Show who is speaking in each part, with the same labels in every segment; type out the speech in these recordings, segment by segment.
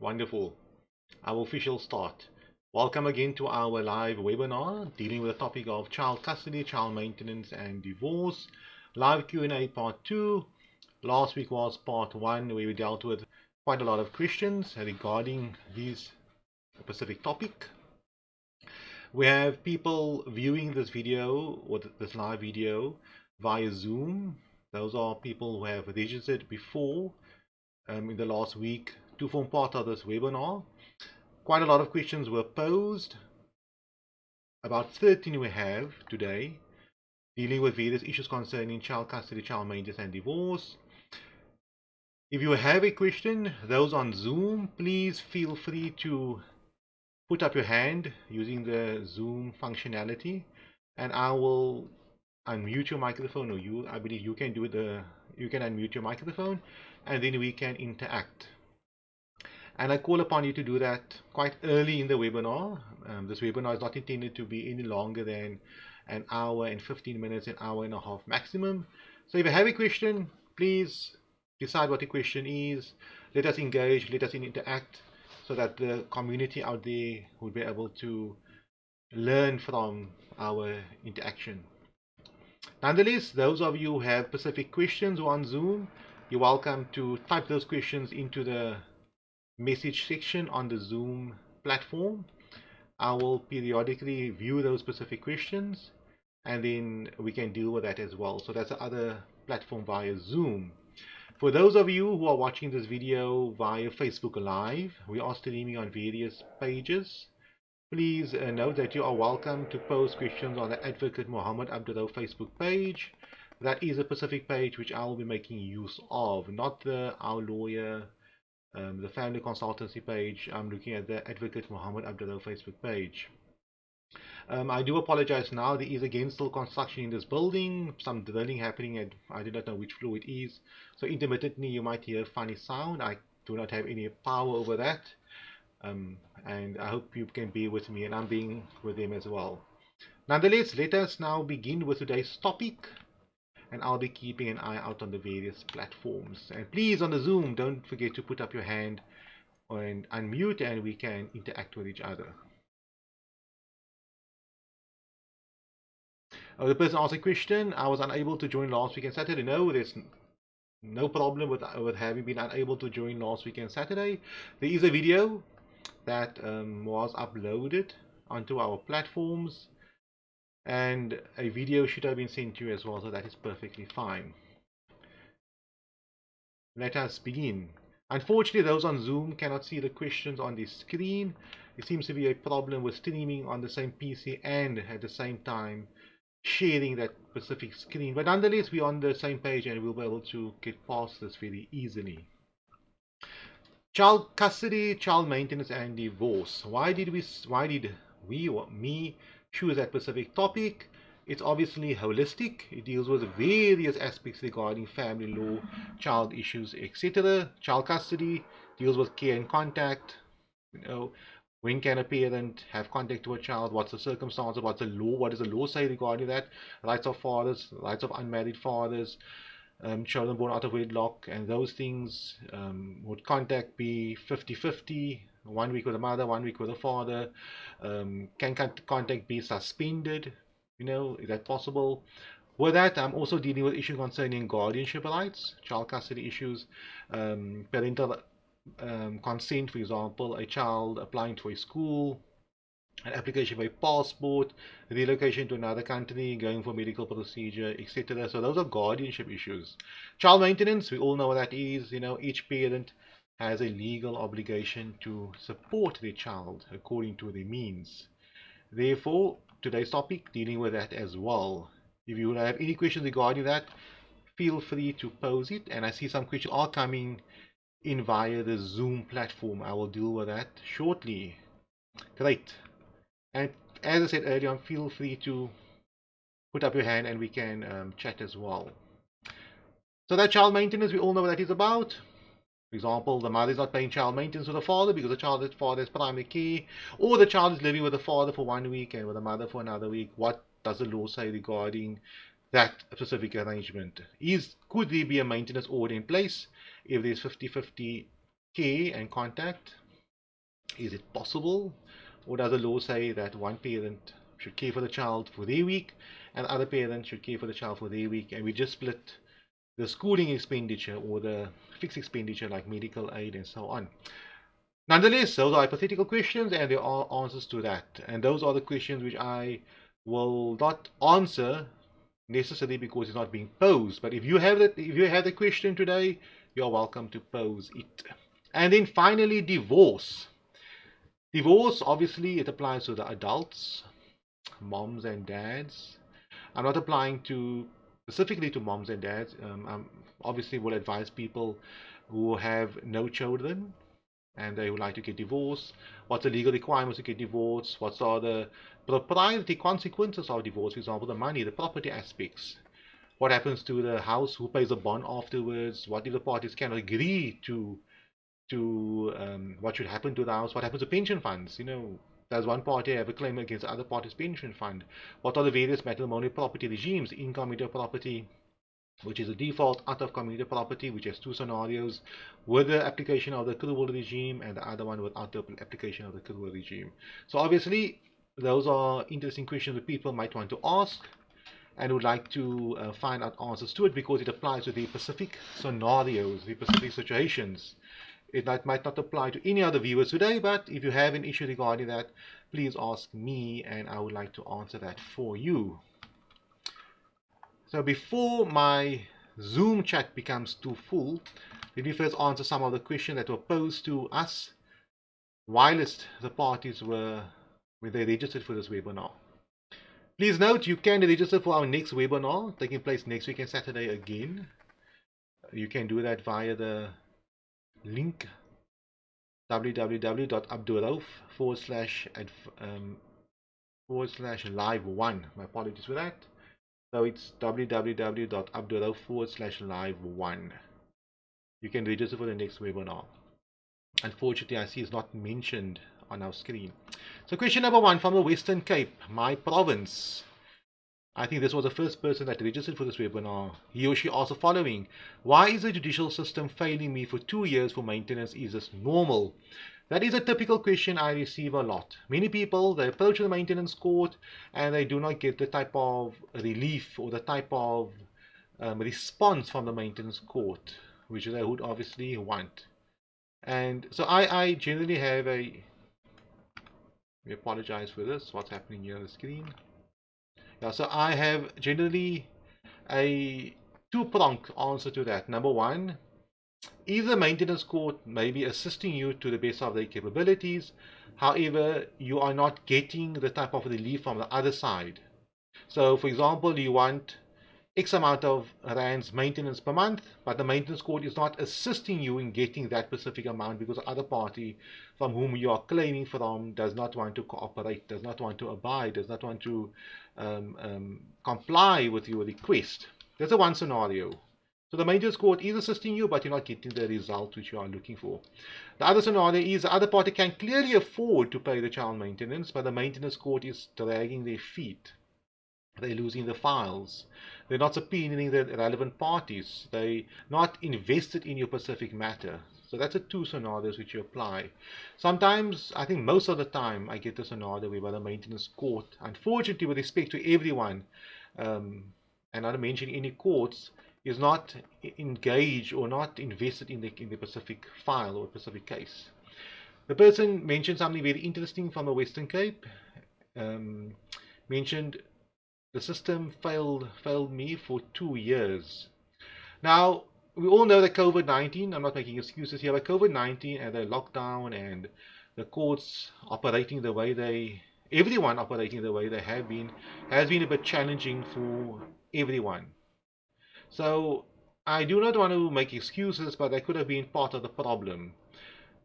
Speaker 1: Wonderful. Our official start. Welcome again to our live webinar dealing with the topic of child custody, child maintenance and divorce. Live Q&A part 2. Last week was part 1 where we dealt with quite a lot of questions regarding this specific topic. We have people viewing this video or this live video via Zoom. Those are people who have registered before in the last week to form part of this webinar. Quite a lot of questions were posed. About 13 we have today, dealing with various issues concerning child custody, child maintenance and divorce. If you have a question, those on Zoom, please feel free to put up your hand using the Zoom functionality, and I will unmute your microphone, or I believe you can do it. You can unmute your microphone, and then we can interact. And I call upon you to do that quite early in the webinar. This webinar is not intended to be any longer than an hour and 15 minutes, an hour and a half maximum. So if you have a question, please decide what the question is. Let us engage, let us interact, so that the community out there will be able to learn from our interaction. Nonetheless, those of you who have specific questions on Zoom, you're welcome to type those questions into the message section on the Zoom platform. I will periodically view those specific questions, and then we can deal with that as well. So that's the other platform via Zoom. For those of you who are watching this video via Facebook Live, we are streaming on various pages. Please note that you are welcome to post questions on the Advocate Muhammad Abduroaf Facebook page. That is a specific page which I will be making use of, not our lawyer, the family consultancy page. I'm looking at the Advocate Muhammad Abduroaf Facebook page. I do apologize now. There is again still construction in this building, some drilling happening at, I do not know which floor it is. So intermittently you might hear funny sound. I do not have any power over that. And I hope you can be with me, and I'm being with them as well. Nonetheless, let us now begin with today's topic, and I'll be keeping an eye out on the various platforms. And please, on the Zoom, don't forget to put up your hand and unmute, and we can interact with each other. The person asked a question. I was unable to join last weekend Saturday. No, there's no problem with having been unable to join last weekend Saturday. There is a video that was uploaded onto our platforms, and a video should have been sent to you as well, so that is perfectly fine. Let us begin. Unfortunately, those on Zoom cannot see the questions on the screen. There seems to be a problem with streaming on the same PC and at the same time sharing that specific screen, but nonetheless we're on the same page and we'll be able to get past this very easily. Child custody, child maintenance and divorce. Why did we or me choose that specific topic? It's obviously holistic. It deals with various aspects regarding family law, child issues, etc. Child custody deals with care and contact. When can a parent have contact to a child? What's the circumstances? What's the law? What does the law say regarding that? Rights of fathers, rights of unmarried fathers, children born out of wedlock, and those things. Would contact be 50-50? 1 week with the mother, 1 week with the father? Can contact be suspended? Is that possible? With that, I'm also dealing with issues concerning guardianship rights, child custody issues, parental consent, for example, a child applying to a school, an application for a passport, relocation to another country, going for medical procedure, etc. So those are guardianship issues. Child maintenance, we all know what that is. Each parent has a legal obligation to support their child according to their means. Therefore, today's topic dealing with that as well. If you have any questions regarding that, feel free to pose it. And I see some questions are coming in via the Zoom platform. I will deal with that shortly. Great. And as I said earlier, feel free to put up your hand and we can chat as well. So that child maintenance, we all know what that is about. For example, the mother is not paying child maintenance to the father because the father is primary care, or the child is living with the father for 1 week and with the mother for another week. What does the law say regarding that specific arrangement? Could there be a maintenance order in place if there's 50-50 care and contact? Is it possible? Or does the law say that one parent should care for the child for their week and other parent should care for the child for their week, and we just split the schooling expenditure or the fixed expenditure like medical aid and so on? Nonetheless, those are hypothetical questions and there are answers to that. And those are the questions which I will not answer necessarily because it's not being posed. But if you have the question today, you're welcome to pose it. And then finally, divorce. Divorce, obviously, it applies to the adults, moms and dads. I'm not applying to specifically to moms and dads. I obviously will advise people who have no children and they would like to get divorced. What's the legal requirements to get divorced? What are the propriety consequences of divorce? For example, the money, the property aspects. What happens to the house? Who pays the bond afterwards? What if the parties can agree to what should happen to the house? What happens to pension funds? Does one party have a claim against the other party's pension fund? What are the various matrimonial property regimes? Income into property, which is a default, out of community property, which has two scenarios, with the application of the accrual regime and the other one without the application of the accrual regime. So obviously, those are interesting questions that people might want to ask and would like to find out answers to it because it applies to the specific scenarios, the specific situations. It might not apply to any other viewers today, but if you have an issue regarding that, please ask me and I would like to answer that for you. So before my Zoom chat becomes too full, let me first answer some of the questions that were posed to us whilst the parties were when they registered for this webinar. Please note you can register for our next webinar taking place next week on Saturday again. You can do that via the link www.abduroaf / live 1. My apologies for that. So it's www.abduroaf / live 1. You can register for the next webinar. Unfortunately, I see it's not mentioned on our screen. So question number 1 from the Western Cape, my province. I think this was the first person that registered for this webinar. He or she asked the following: why is the judicial system failing me for 2 years for maintenance? Is this normal? That is a typical question I receive a lot. Many people, they approach the maintenance court and they do not get the type of relief or the type of response from the maintenance court, which they would obviously want. And so I generally have we apologize for this, what's happening here on the screen. Yeah, so I have generally a two-pronged answer to that. Number one, either maintenance court may be assisting you to the best of their capabilities, however, you are not getting the type of relief from the other side. So, for example, you want X amount of rands maintenance per month, but the maintenance court is not assisting you in getting that specific amount because the other party from whom you are claiming from does not want to cooperate, does not want to abide, does not want to comply with your request. That's the one scenario. So the maintenance court is assisting you, but you're not getting the result which you are looking for. The other scenario is the other party can clearly afford to pay the child maintenance, but the maintenance court is dragging their feet. They're losing the files. They're not subpoenaing the relevant parties. They're not invested in your specific matter. So that's the two scenarios which you apply. Sometimes, I think most of the time, I get the scenario where the maintenance court, unfortunately with respect to everyone, and not mentioning any courts, is not engaged or not invested in the specific file or specific case. The person mentioned something very interesting from the Western Cape. Mentioned the system failed me for 2 years. Now, we all know that COVID-19, I'm not making excuses here, but COVID-19 and the lockdown and the courts operating the way everyone operating the way they have been, has been a bit challenging for everyone. So, I do not want to make excuses, but that could have been part of the problem.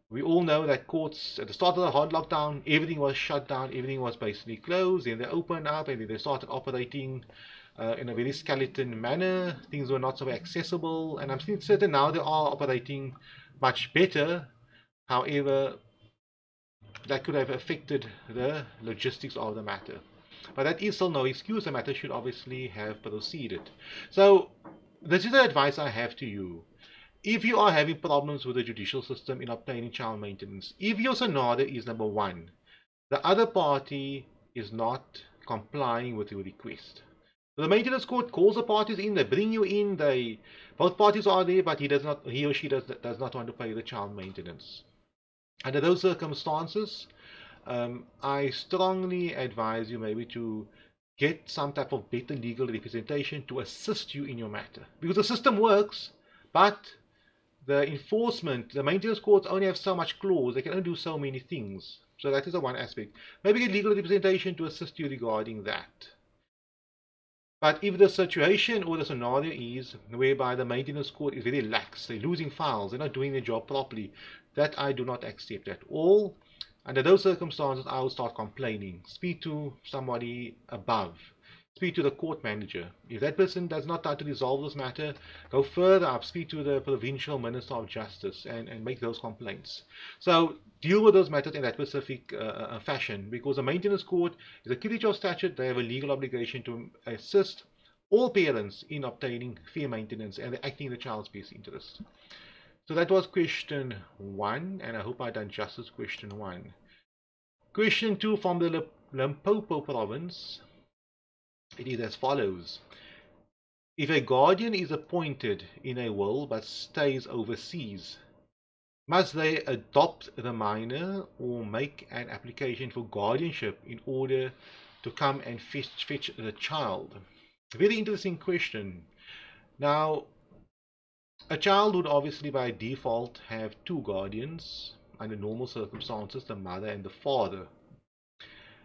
Speaker 1: We all know that courts, at the start of the hard lockdown, everything was shut down, everything was basically closed, and they opened up and they started operating in a very skeleton manner. Things were not so accessible, and I'm certain now they are operating much better. However, that could have affected the logistics of the matter. But that is still no excuse. The matter should obviously have proceeded. So, this is the advice I have to you. if you are having problems with the judicial system in obtaining child maintenance, if your scenario is number one, the other party is not complying with your request. So the maintenance court calls the parties in, they bring you in, they both parties are there, but he or she does not want to pay the child maintenance. Under those circumstances, I strongly advise you maybe to get some type of better legal representation to assist you in your matter. Because the system works, but the enforcement, the maintenance courts only have so much clause, they can only do so many things. So that is the one aspect. Maybe get legal representation to assist you regarding that. But if the situation or the scenario is whereby the maintenance court is very lax, they're losing files, they're not doing their job properly, that I do not accept at all. Under those circumstances, I will start complaining. Speak to somebody above. Speak to the court manager. If that person does not try to resolve this matter, go further up. Speak to the provincial minister of justice and make those complaints. So deal with those matters in that specific fashion, because the maintenance court is a creature of statute. They have a legal obligation to assist all parents in obtaining fair maintenance, and they're acting in the child's best interest. So that was question 1, and I hope I done justice question 1. Question 2 from the Limpopo province. It is as follows. If a guardian is appointed in a will but stays overseas, must they adopt the minor or make an application for guardianship in order to come and fetch the child? Very interesting question. Now, a child would obviously by default have two guardians under normal circumstances, the mother and the father.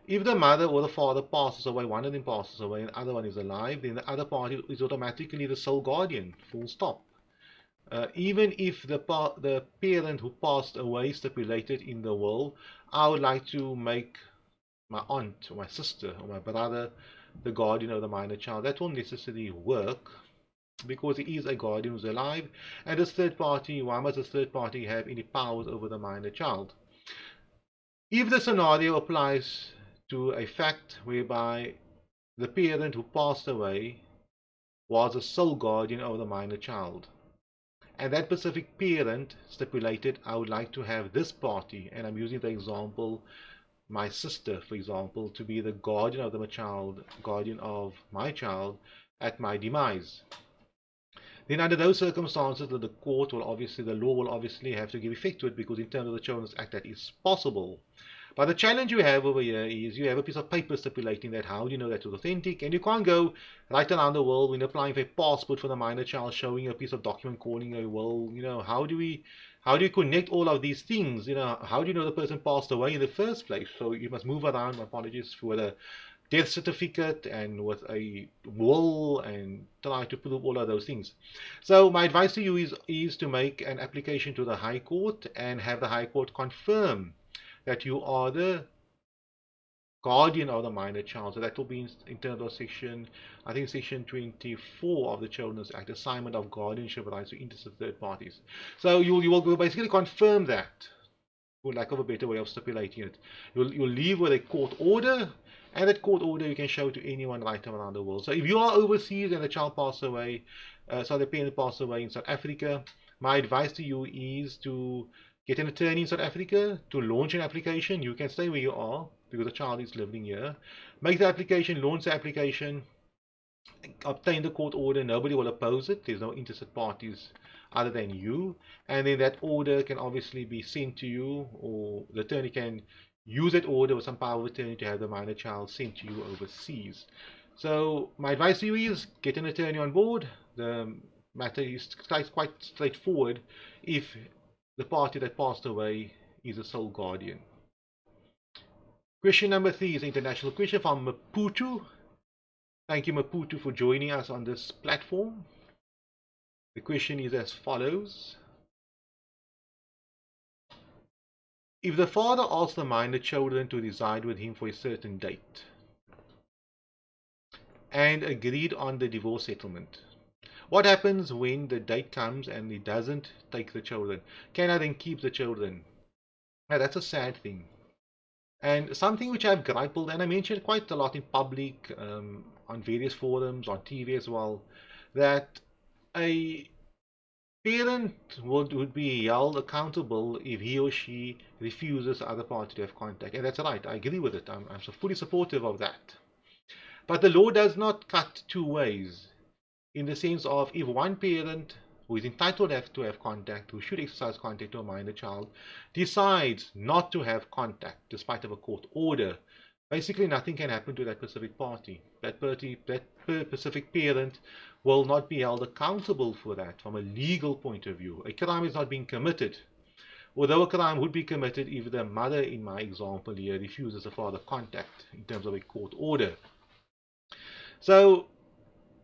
Speaker 1: If the mother or the father passes away, one of them passes away and the other one is alive, then the other party is automatically the sole guardian, full stop. Even if the parent who passed away stipulated in the will, I would like to make my aunt or my sister or my brother the guardian of the minor child, that won't necessarily work, because he is a guardian who's alive, and this third party, why must this third party have any powers over the minor child? If the scenario applies to a fact whereby the parent who passed away was a sole guardian of the minor child, and that specific parent stipulated, I would like to have this party, and I'm using the example, my sister, for example, to be the guardian of the child, guardian of my child at my demise, then under those circumstances, the court will obviously, the law will obviously have to give effect to it, because in terms of the Children's Act, that is possible. But the challenge you have over here is you have a piece of paper stipulating that. How do you know that it's authentic? And you can't go right around the world when applying for a passport for the minor child, showing a piece of document calling a will. How do you connect all of these things? How do you know the person passed away in the first place? So you must move around, apologies, for the death certificate and with a will and try to prove all of those things. So my advice to you is to make an application to the High Court and have the High Court confirm that you are the guardian of the minor child. So that will be in terms of section 24 of the Children's Act, assignment of guardianship rights to interested third parties. So you will basically confirm that, for lack of a better way of stipulating it. You'll leave with a court order, and that court order you can show to anyone right around the world. So if you are overseas and the child passed away, the parent passed away in South Africa, my advice to you is to get an attorney in South Africa to launch an application. You can stay where you are because the child is living here. Make the application, launch the application, obtain the court order. Nobody will oppose it. There's no interested parties other than you. And then that order can obviously be sent to you, or the attorney can use that order with some power of attorney to have the minor child sent to you overseas. So my advice to you is get an attorney on board. The matter is quite straightforward if the party that passed away is a sole guardian. Question number 3 is an international question from Maputo. Thank you, Maputo, for joining us on this platform. The question is as follows. If the father asks the minor children to reside with him for a certain date and agreed on the divorce settlement, what happens when the date comes and he doesn't take the children? Can I then keep the children? Now, that's a sad thing. And something which I've grappled, and I mentioned quite a lot in public, on various forums, on TV as well, that a Parent would be held accountable if he or she refuses the other party to have contact. And that's right, I agree with it. I'm so fully supportive of that. But the law does not cut two ways, in the sense of if one parent who is entitled to have contact, who should exercise contact to a minor child, decides not to have contact despite of a court order, basically nothing can happen to that specific party. That specific parent will not be held accountable for that from a legal point of view. A crime is not being committed. Although a crime would be committed if the mother, in my example here, refuses a father contact in terms of a court order. So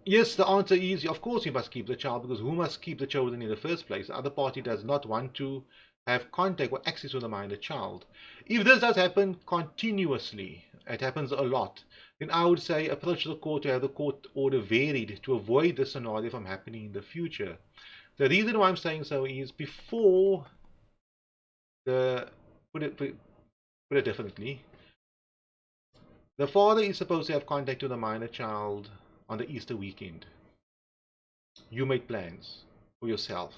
Speaker 1: yes, the answer is of course you must keep the child, because who must keep the children in the first place? The other party does not want to have contact or access to the minor child. If this does happen continuously, it happens a lot, then I would say approach the court to have the court order varied to avoid this scenario from happening in the future. The reason why I'm saying so is before the put it differently, the father is supposed to have contact with the minor child on the Easter weekend. You make plans for yourself,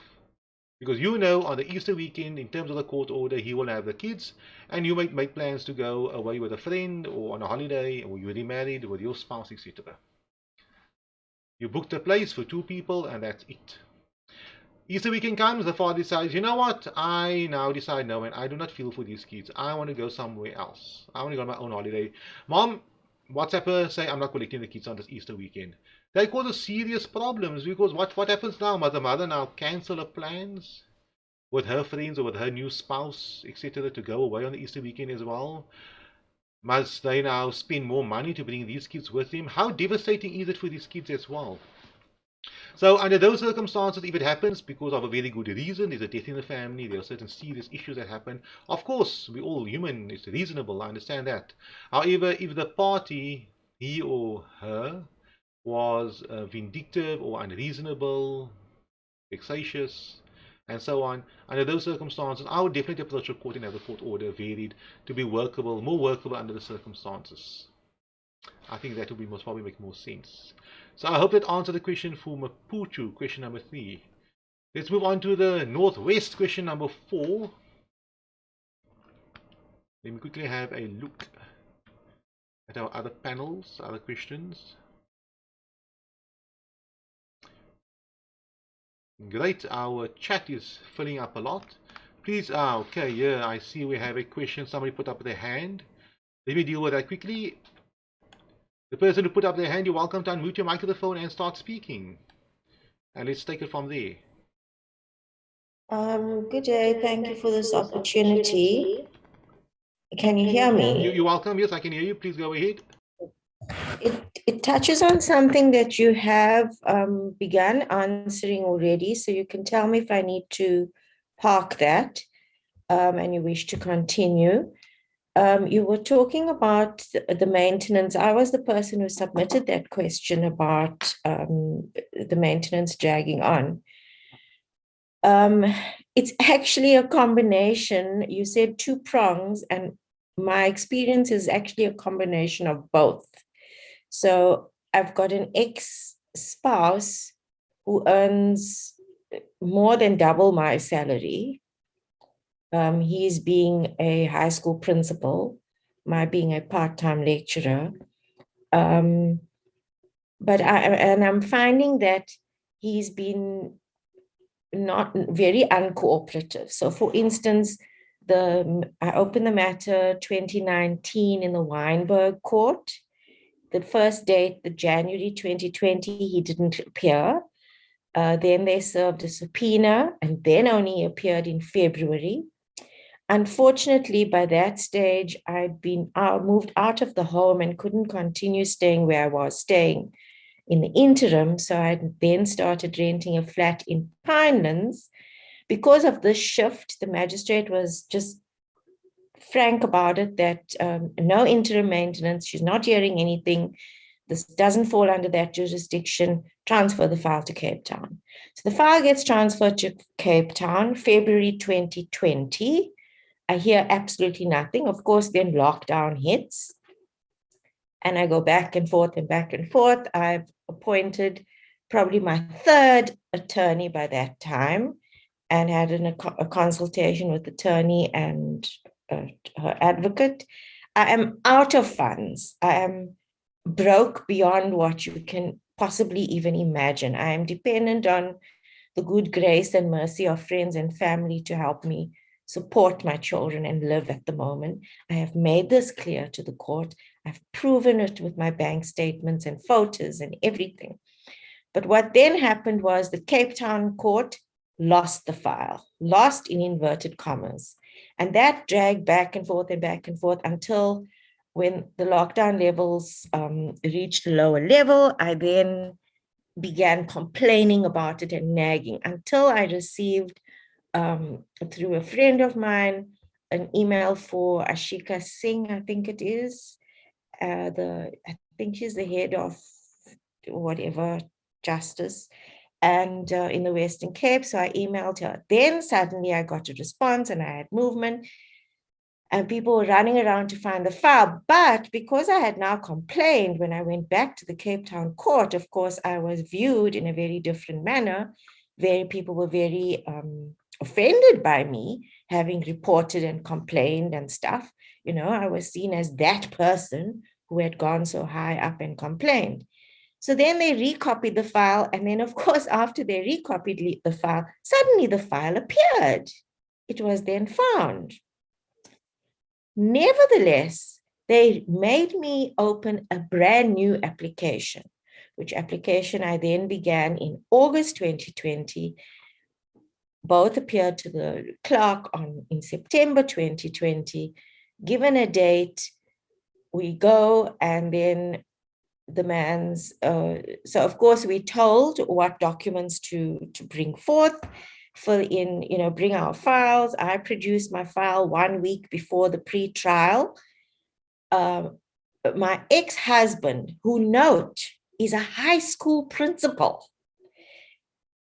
Speaker 1: because you know on the Easter weekend, in terms of the court order, he will have the kids, and you might make plans to go away with a friend or on a holiday, or you're remarried with your spouse, etc. You booked a place for two people, and that's it. Easter weekend comes, the father decides, you know what, I now decide, no, and I do not feel for these kids. I want to go somewhere else. I want to go on my own holiday. Mom, WhatsApp her, say I'm not collecting the kids on this Easter weekend. They cause serious problems, because what happens now? Must the mother now cancel her plans with her friends or with her new spouse, etc., to go away on the Easter weekend as well? Must they now spend more money to bring these kids with them? How devastating is it for these kids as well? So under those circumstances, if it happens because of a very good reason, there's a death in the family, there are certain serious issues that happen, of course, we're all human, it's reasonable, I understand that. However, if the party, he or her, was vindictive or unreasonable, vexatious, and so on, under those circumstances, I would definitely approach the court and have the court order varied to be workable, more workable under the circumstances. I think that would be most probably make more sense. So I hope that answered the question for Maputo, question number 3. Let's move on to the Northwest, question number 4. Let me quickly have a look at our other panels, other questions. Great, our chat is filling up a lot. Please, okay, yeah, I see we have a question. Somebody put up their hand. Let me deal with that quickly. The person who put up their hand, you're welcome to unmute your microphone and start speaking. And let's take it from there.
Speaker 2: Good day. Thank you for this opportunity. Can you hear me?
Speaker 1: You're welcome. Yes, I can hear you. Please go ahead.
Speaker 2: It touches on something that you have begun answering already, so you can tell me if I need to park that and you wish to continue. You were talking about the maintenance. I was the person who submitted that question about the maintenance dragging on. It's actually a combination. You said 2 prongs, and my experience is actually a combination of both. So I've got an ex-spouse who earns more than double my salary. He's being a high school principal, my being a part-time lecturer. But I'm finding that he's been not very uncooperative. So for instance, I opened the matter 2019 in the Weinberg court. The first date, the January 2020, he didn't appear. Then they served a subpoena and then only appeared in February. Unfortunately, by that stage, I'd been moved out of the home and couldn't continue staying where I was staying in the interim. So I then started renting a flat in Pinelands. Because of this shift, the magistrate was just frank about it, that no interim maintenance, she's not hearing anything. This doesn't fall under that jurisdiction. Transfer the file to Cape Town. So the file gets transferred to Cape Town, February 2020. I hear absolutely nothing. Of course, then lockdown hits. And I go back and forth and back and forth. I've appointed probably my third attorney by that time and had a consultation with attorney and her advocate. I am out of funds. I am broke beyond what you can possibly even imagine. I am dependent on the good grace and mercy of friends and family to help me support my children and live at the moment. I have made this clear to the court. I've proven it with my bank statements and photos and everything. But what then happened was the Cape Town court lost the file, lost in inverted commas. And that dragged back and forth until when the lockdown levels reached a lower level, I then began complaining about it and nagging until I received, through a friend of mine, an email for Ashika Singh, I think it is. I think she's the head of whatever justice and in the Western Cape. So I emailed her. Then suddenly I got a response and I had movement and people were running around to find the file. But because I had now complained when I went back to the Cape Town court, of course, I was viewed in a very different manner. People were very offended by me having reported and complained and stuff. You know, I was seen as that person who had gone so high up and complained. So then they recopied the file. And then, of course, after they recopied the file, suddenly the file appeared. It was then found. Nevertheless, they made me open a brand new application, which application I then began in August 2020. Both appeared to the clerk in September 2020. Given a date, we go and then the man's, so of course we told what documents to bring forth, fill in, bring our files. I produced my file 1 week before the pre-trial. My ex-husband, who note is a high school principal,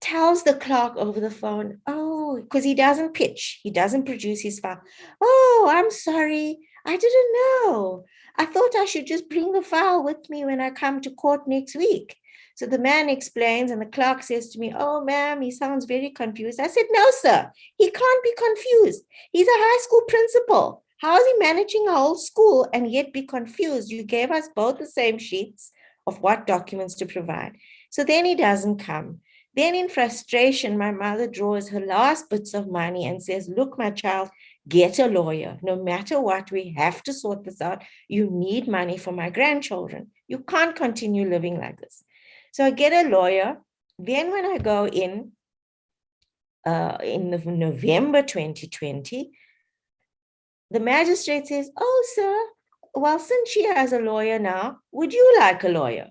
Speaker 2: tells the clerk over the phone, oh, because he doesn't pitch, he doesn't produce his file. Oh, I'm sorry, I didn't know. I thought I should just bring the file with me when I come to court next week. So the man explains, and the clerk says to me, oh, ma'am, he sounds very confused. I said, no, sir, he can't be confused. He's a high school principal. How is he managing a whole school and yet be confused? You gave us both the same sheets of what documents to provide. So then he doesn't come. Then in frustration, my mother draws her last bits of money and says, look, my child, get a lawyer. No matter what, we have to sort this out. You need money for my grandchildren. You can't continue living like this. So I get a lawyer. Then when I go in November 2020, the magistrate says, oh, sir, well, since she has a lawyer now, would you like a lawyer?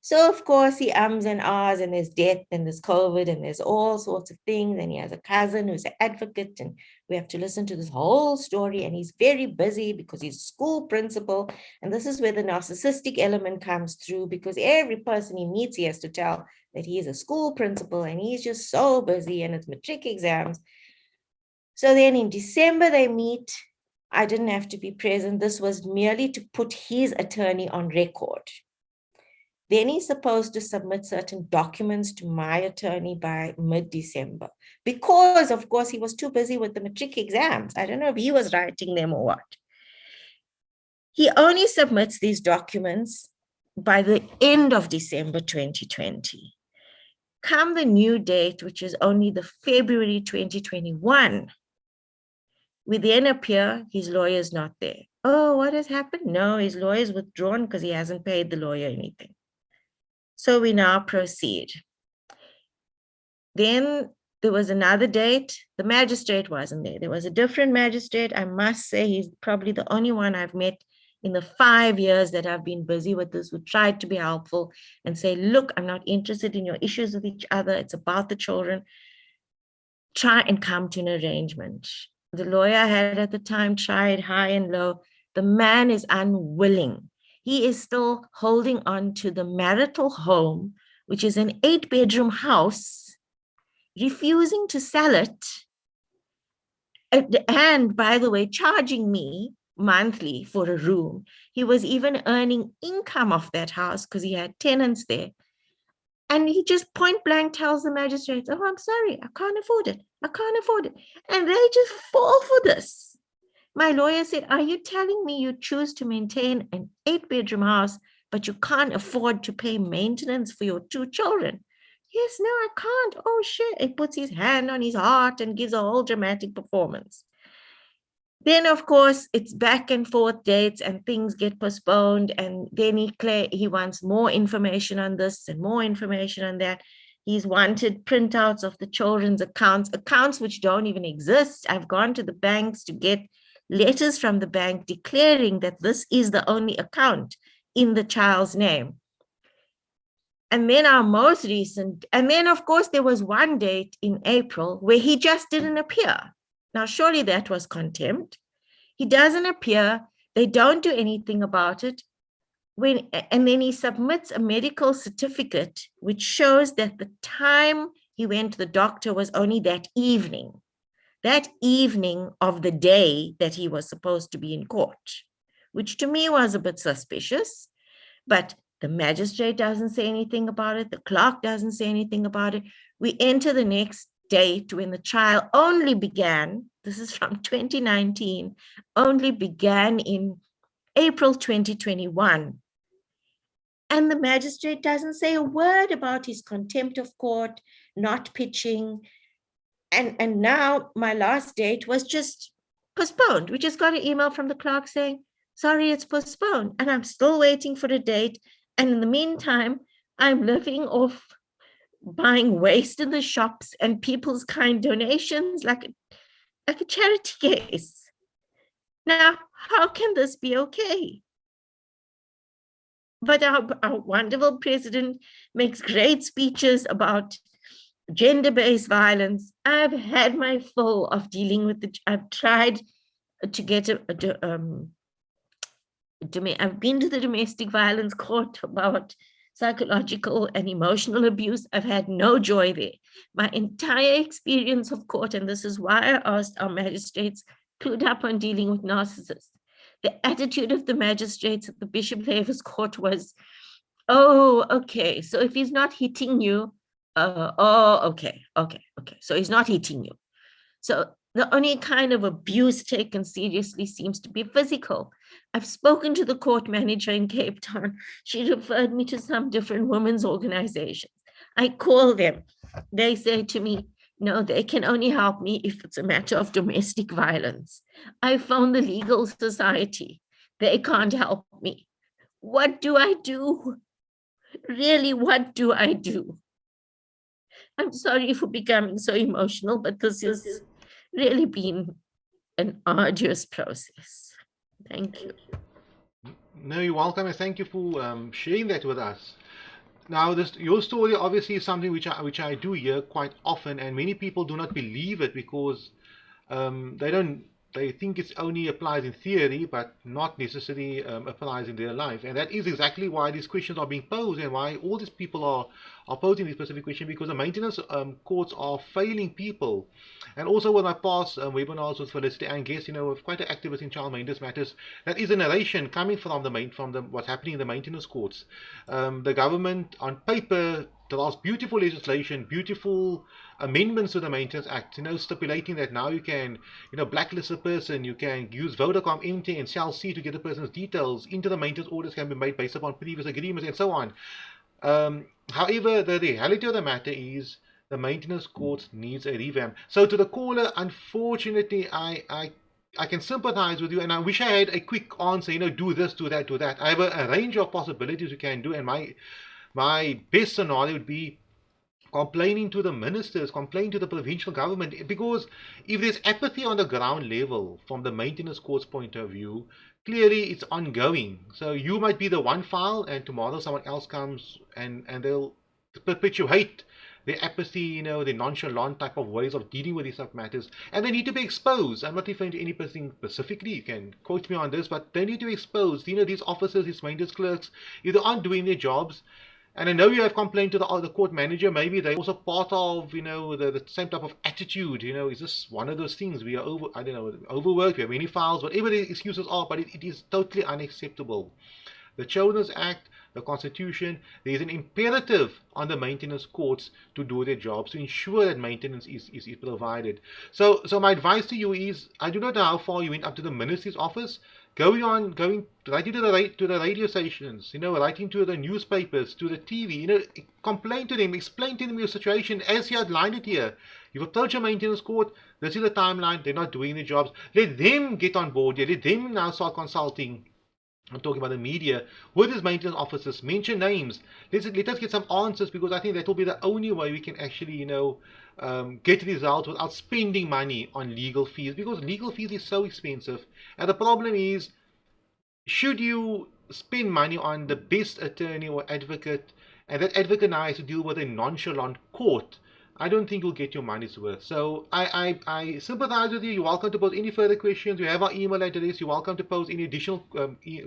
Speaker 2: So, of course, he ums and ahs, and there's death, and there's COVID, and there's all sorts of things. And he has a cousin who's an advocate, and we have to listen to this whole story. And he's very busy because he's a school principal. And this is where the narcissistic element comes through, because every person he meets, he has to tell that he is a school principal, and he's just so busy, and it's matric exams. So then in December, they meet. I didn't have to be present. This was merely to put his attorney on record. Then he's supposed to submit certain documents to my attorney by mid-December because, of course, he was too busy with the matric exams. I don't know if he was writing them or what. He only submits these documents by the end of December 2020. Come the new date, which is only the February 2021, we then appear, his lawyer is not there. Oh, what has happened? No, his lawyer is withdrawn because he hasn't paid the lawyer anything. So we now proceed. Then there was another date. The magistrate wasn't there. There was a different magistrate. I must say he's probably the only one I've met in the 5 years that I've been busy with this, who tried to be helpful and say, look, I'm not interested in your issues with each other. It's about the children. Try and come to an arrangement. The lawyer I had at the time tried high and low. The man is unwilling. He is still holding on to the marital home, which is an 8-bedroom house, refusing to sell it. And by the way, charging me monthly for a room. He was even earning income off that house because he had tenants there. And he just point blank tells the magistrates, oh, I'm sorry, I can't afford it. I can't afford it. And they just fall for this. My lawyer said, are you telling me you choose to maintain an 8-bedroom house, but you can't afford to pay maintenance for your 2 children? Yes, no, I can't. Oh, shit. He puts his hand on his heart and gives a whole dramatic performance. Then, of course, it's back and forth dates and things get postponed. And then he wants more information on this and more information on that. He's wanted printouts of the children's accounts which don't even exist. I've gone to the banks to get letters from the bank declaring that this is the only account in the child's name. And then our most recent, and then of course there was one date in April where he just didn't appear. Now, surely that was contempt. He doesn't appear. They don't do anything about it. And then he submits a medical certificate which shows that the time he went to the doctor was only that evening of the day that he was supposed to be in court, which to me was a bit suspicious. But the magistrate doesn't say anything about it. The clerk doesn't say anything about it. We enter the next date when the trial only began. This is from 2019, only began in April 2021. And the magistrate doesn't say a word about his contempt of court, not pitching. And now my last date was just postponed. We just got an email from the clerk saying, sorry, it's postponed. And I'm still waiting for a date. And in the meantime, I'm living off buying waste in the shops and people's kind donations like a charity case. Now, how can this be okay? But our wonderful president makes great speeches about gender-based violence. I've had my fill of dealing with I've tried to get I've been to the domestic violence court about psychological and emotional abuse. I've had no joy there. My entire experience of court, and this is why I asked our magistrates clued up on dealing with narcissists. The attitude of the magistrates at the Bishop Davis court was, oh, okay, so if he's not hitting you, okay. So he's not hitting you. So the only kind of abuse taken seriously seems to be physical. I've spoken to the court manager in Cape Town. She referred me to some different women's organizations. I call them. They say to me, no, they can only help me if it's a matter of domestic violence. I found the legal society. They can't help me. What do I do? Really, what do I do? I'm sorry for becoming so emotional, but this has really been an arduous process. Thank you.
Speaker 1: No, you're welcome, and thank you for sharing that with us. Now, your story obviously is something which I do hear quite often, and many people do not believe it because they think it only applies in theory, but not necessarily applies in their life. And that is exactly why these questions are being posed, and why all these people are posing these specific questions, because the maintenance courts are failing people. And also with my past webinars with Felicity and guests, with quite an activist in child maintenance matters, that is a narration coming from the what's happening in the maintenance courts. The government on paper draws beautiful legislation, beautiful amendments to the Maintenance Act, stipulating that now you can, blacklist a person, you can use Vodacom, MTN, and Cell C to get a person's details into the maintenance orders can be made based upon previous agreements and so on. However, the reality of the matter is the maintenance court needs a revamp. So to the caller, unfortunately, I can sympathize with you, and I wish I had a quick answer. Do this, do that, do that. I have a range of possibilities you can do, and my best scenario would be complaining to the ministers, complaining to the provincial government, because if there's apathy on the ground level from the maintenance court's point of view, clearly it's ongoing. So you might be the one file, and tomorrow someone else comes and they'll perpetuate the apathy, the nonchalant type of ways of dealing with these type of matters, and they need to be exposed. I'm not referring to any person specifically, you can quote me on this, but they need to be exposed. These officers, these maintenance clerks, if they aren't doing their jobs, and I know you have complained to the court manager, maybe they're also part of, the same type of attitude. Is this one of those things? We are overworked, we have many files, whatever the excuses are, but it is totally unacceptable. The Children's Act the Constitution, there is an imperative on the maintenance courts to do their jobs to ensure that maintenance is provided. So my advice to you is, I do not know how far you went up to the Ministry's office. Going writing to the radio stations, writing to the newspapers, to the TV, complain to them, explain to them your situation as you outlined it here. You've approached a maintenance court. This is the timeline. They're not doing their jobs. Let them get on board here. Let them now start consulting. I'm talking about the media with these maintenance officers. Mention names. Let us get some answers, because I think that will be the only way we can actually, get results without spending money on legal fees, because legal fees is so expensive. And the problem is, should you spend money on the best attorney or advocate, and that advocate now has to deal with a nonchalant court, I don't think you'll get your money's worth. So I sympathize with you. You're welcome to post any further questions. You have our email address. You're welcome to post any additional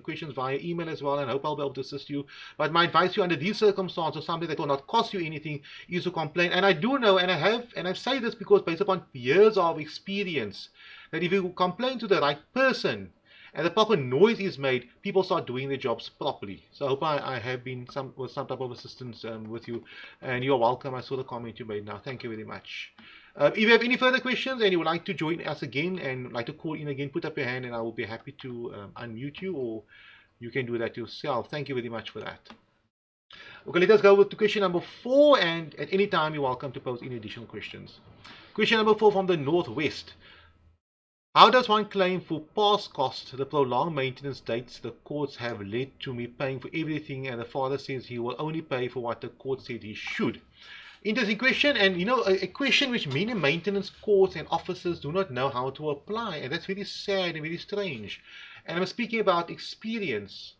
Speaker 1: questions via email as well, and I hope I'll be able to assist you. But my advice to you under these circumstances, something that will not cost you anything, is to complain. And I do know, and I've said this because based upon years of experience, that if you complain to the right person, and the proper noise is made, people start doing their jobs properly. So I hope I have been some type of assistance with you, and you're welcome. I saw the comment you made now. Thank you very much. If you have any further questions and you would like to join us again and like to call in again, put up your hand and I will be happy to unmute you, or you can do that yourself. Thank you very much for that. Okay, let us go to question number 4, and at any time you're welcome to pose any additional questions. Question number 4 from the Northwest. How does one claim for past costs the prolonged maintenance dates the courts have led to me paying for everything, and the father says he will only pay for what the court said he should? Interesting question, and a question which many maintenance courts and officers do not know how to apply, and that's very sad and very strange. And I'm speaking about experience.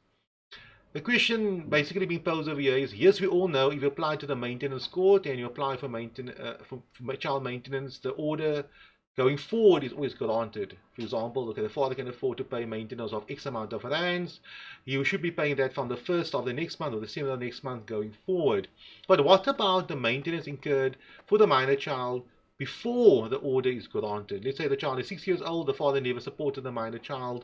Speaker 1: The question basically being posed over here is, yes, we all know if you apply to the maintenance court and you apply for child maintenance, the order going forward is always granted. For example, okay, the father can afford to pay maintenance of X amount of rands. You should be paying that from the 1st of the next month or the 7th of the next month going forward. But what about the maintenance incurred for the minor child before the order is granted? Let's say the child is 6 years old, the father never supported the minor child.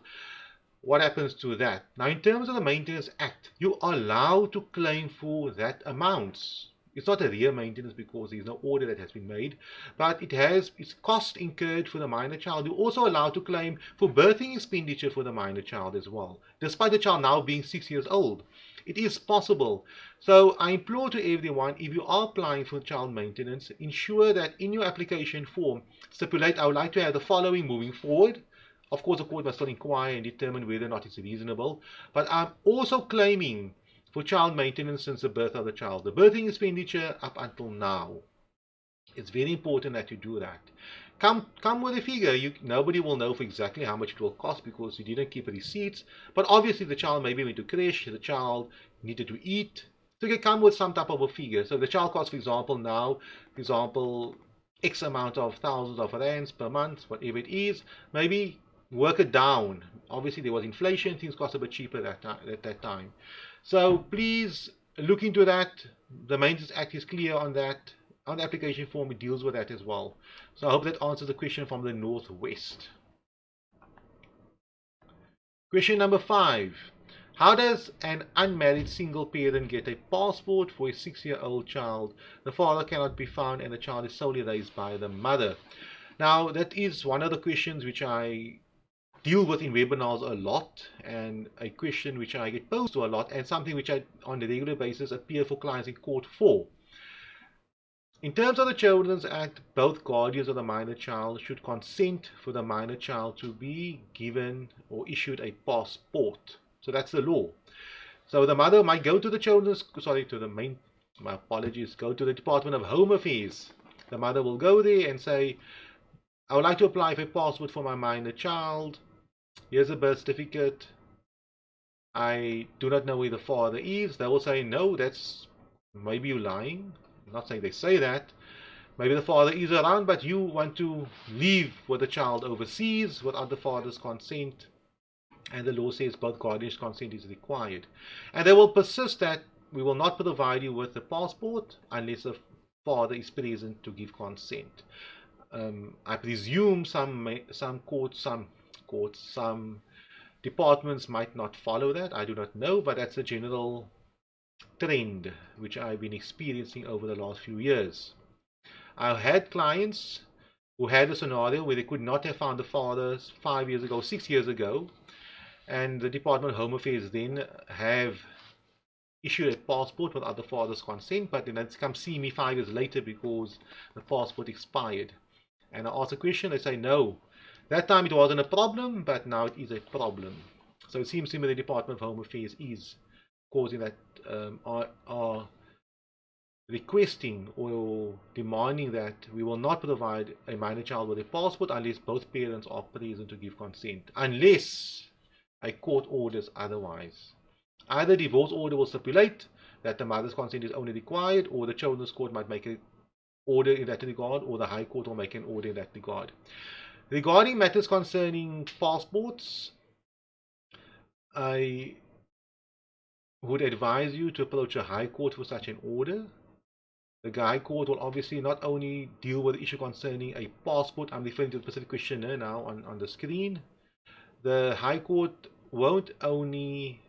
Speaker 1: What happens to that? Now, in terms of the Maintenance Act, you are allowed to claim for that amount. It's not a real maintenance because there's no order that has been made, but it's cost incurred for the minor child. You're also allowed to claim for birthing expenditure for the minor child as well, despite the child now being 6 years old. It is possible. So I implore to everyone, if you are applying for child maintenance, ensure that in your application form, stipulate, I would like to have the following moving forward. Of course, the court must still inquire and determine whether or not it's reasonable, but I'm also claiming for child maintenance since the birth of the child, the birthing expenditure up until now. It's very important that you do that. Come with a figure. Nobody will know for exactly how much it will cost because you didn't keep receipts. But obviously the child maybe went to creche, the child needed to eat. So you can come with some type of a figure. So the child costs, for example, X amount of thousands of rands per month, whatever it is. Maybe work it down. Obviously there was inflation, things cost a bit cheaper at that time. So please look into that. The Maintenance Act is clear on that. On the application form, it deals with that as well. So I hope that answers the question from the Northwest. Question number 5. How does an unmarried single parent get a passport for a 6-year-old child? The father cannot be found and the child is solely raised by the mother. Now, that is one of the questions which I deal with in webinars a lot, and a question which I get posed to a lot, and something which I on a regular basis appear for clients in court for. In terms of the Children's Act, both guardians of the minor child should consent for the minor child to be given or issued a passport. So that's the law. So the mother might go to the go to the Department of Home Affairs. The mother will go there and say, I would like to apply for a passport for my minor child. Here's a birth certificate. I do not know where the father is. They will say, no, that's maybe you're lying. I'm not saying they say that. Maybe the father is around, but you want to leave with the child overseas without the father's consent. And the law says both guardians' consent is required. And they will persist that we will not provide you with the passport unless the father is present to give consent. I presume some departments might not follow that. I do not know, but that's a general trend which I've been experiencing over the last few years. I've had clients who had a scenario where they could not have found the father 5 years ago, 6 years ago, and the Department of Home Affairs then have issued a passport without the father's consent, but then they come see me 5 years later because the passport expired. And I ask a question, they say no. That time it wasn't a problem, but now it is a problem. So it seems to me the Department of Home Affairs is causing that, are requesting or demanding that we will not provide a minor child with a passport unless both parents are present to give consent, unless a court orders otherwise. Either divorce order will stipulate that the mother's consent is only required, or the children's court might make an order in that regard, or the High Court will make an order in that regard. Regarding matters concerning passports, I would advise you to approach a High Court for such an order. The High Court will obviously not only deal with the issue concerning a passport, I'm referring to the specific questionnaire now on the screen. The High Court won't only,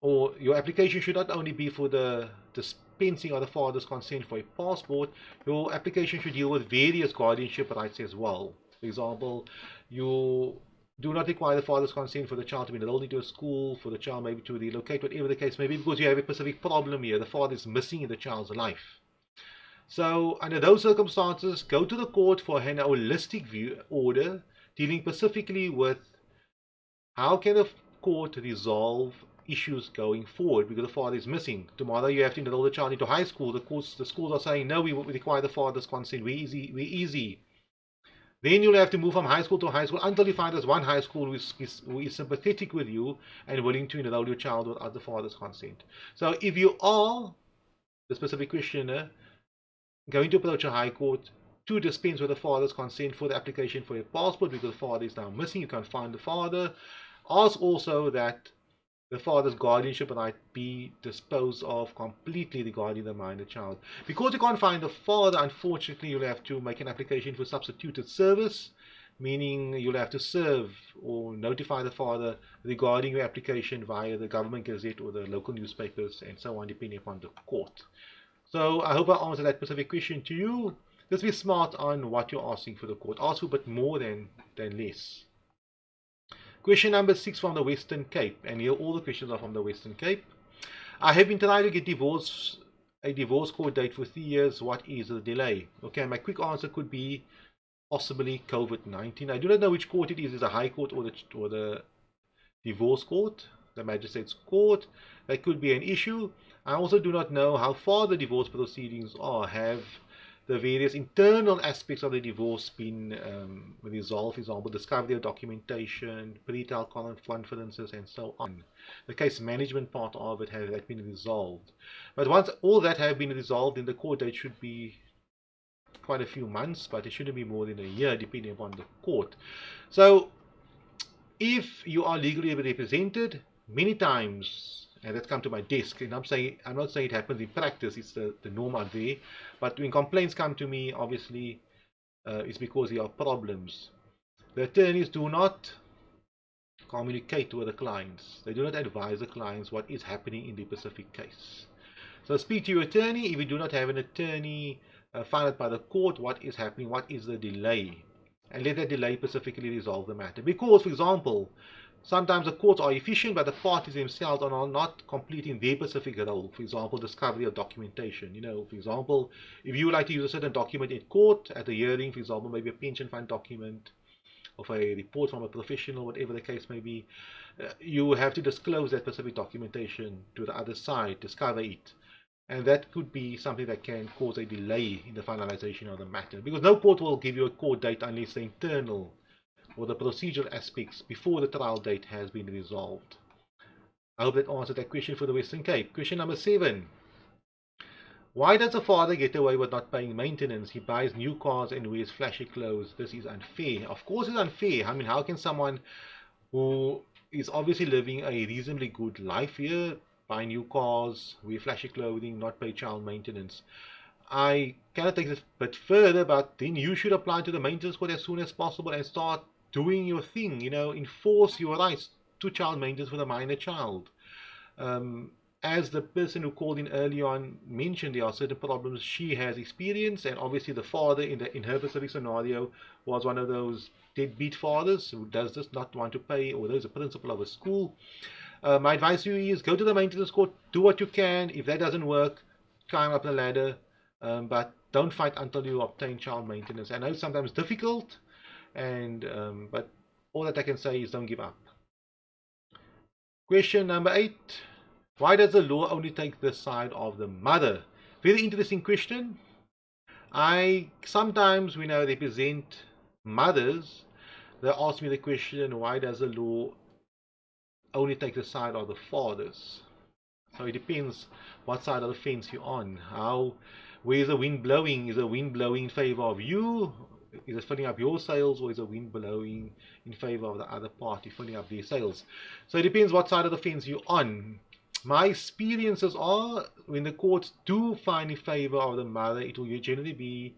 Speaker 1: or your application should not only be for the dispensing of the father's consent for a passport, your application should deal with various guardianship rights as well. For example, you do not require the father's consent for the child to be enrolled into a school, for the child maybe to relocate, whatever the case may be, because you have a specific problem here. The father is missing in the child's life. So, under those circumstances, go to the court for an holistic view order dealing specifically with how can the court resolve issues going forward because the father is missing. Tomorrow you have to enroll the child into high school. The schools are saying no, we require the father's consent. We're easy. Then you'll have to move from high school to high school until you find there's one high school who is sympathetic with you and willing to enroll your child without the father's consent. So if you are, the specific questioner, going to approach a high court to dispense with the father's consent for the application for a passport because the father is now missing, you can't find the father, ask also that the father's guardianship right be disposed of completely regarding the minor child. Because you can't find the father, unfortunately, you'll have to make an application for substituted service, meaning you'll have to serve or notify the father regarding your application via the government gazette or the local newspapers and so on, depending upon the court. So I hope I answered that specific question to you. Just be smart on what you're asking for the court. Ask for a bit more than less. Question number 6 from the Western Cape, and here all the questions are from the Western Cape. I have been trying to get a divorce court date for 3 years. What is the delay? Okay, my quick answer could be possibly COVID-19. I do not know which court it is the High Court or the divorce court, the magistrate's court. That could be an issue. I also do not know how far the divorce proceedings are. Have the various internal aspects of the divorce been resolved, for example, discovery of documentation, pretrial conferences, and so on. The case management part of it has that been resolved. But once all that have been resolved, then the court date should be quite a few months, but it shouldn't be more than a year, depending upon the court. So, if you are legally represented, many times, and that's come to my desk, and I'm not saying it happens in practice, it's the norm out there, but when complaints come to me, obviously, it's because there are problems. The attorneys do not communicate with the clients. They do not advise the clients what is happening in the specific case. So speak to your attorney. If you do not have an attorney found out by the court, what is happening, what is the delay, and let that delay specifically resolve the matter. Because, for example, sometimes the courts are efficient, but the parties themselves are not completing their specific role. For example, discovery of documentation. For example, if you would like to use a certain document in court at a hearing, for example, maybe a pension fund document, of a report from a professional, whatever the case may be, you have to disclose that specific documentation to the other side, discover it. And that could be something that can cause a delay in the finalization of the matter. Because no court will give you a court date unless the internal or the procedural aspects before the trial date has been resolved. I hope that answered that question for the Western Cape. Question number 7. Why does the father get away with not paying maintenance? He buys new cars and wears flashy clothes. This is unfair. Of course it's unfair. I mean, how can someone who is obviously living a reasonably good life here buy new cars, wear flashy clothing, not pay child maintenance? I cannot take this a bit further, but then you should apply to the maintenance court as soon as possible and start doing your thing, enforce your rights to child maintenance for the minor child. as the person who called in early on mentioned, there are certain problems she has experienced, and obviously the father in her specific scenario was one of those deadbeat fathers who does just not want to pay, or there's a principal of a school. My advice to you is go to the maintenance court, do what you can. If that doesn't work, climb up the ladder, but don't fight until you obtain child maintenance. I know it's sometimes difficult, and but all that I can say is don't give up. Question number 8. Why does the law only take the side of the mother? Very interesting question. I sometimes, when I represent mothers, they ask me the question, why does the law only take the side of the fathers? So it depends what side of the fence you're on. Where's the wind blowing? Is the wind blowing in favor of you? Is it filling up your sails, or is the wind blowing in favor of the other party, filling up their sails? So it depends what side of the fence you're on. My experiences are, when the courts do find in favor of the mother, it will generally be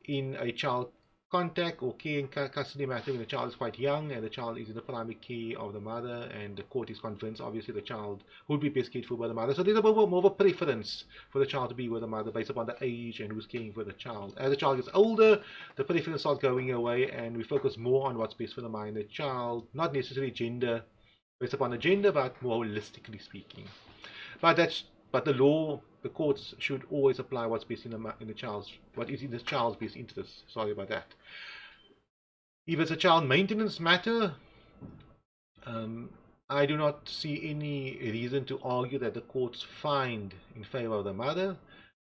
Speaker 1: in a child contact or care and custody matter when the child is quite young and the child is in the primary care of the mother, and the court is convinced obviously the child would be best cared for by the mother. So there's a bit more of a preference for the child to be with the mother based upon the age and who's caring for the child. As the child gets older, the preference starts going away, and we focus more on what's best for the minor child, not necessarily gender based upon the gender, but more holistically speaking. But the law, the courts should always apply what's best in the child's, what is in the child's best interest. Sorry about that. If it's a child maintenance matter, I do not see any reason to argue that the courts find in favor of the mother.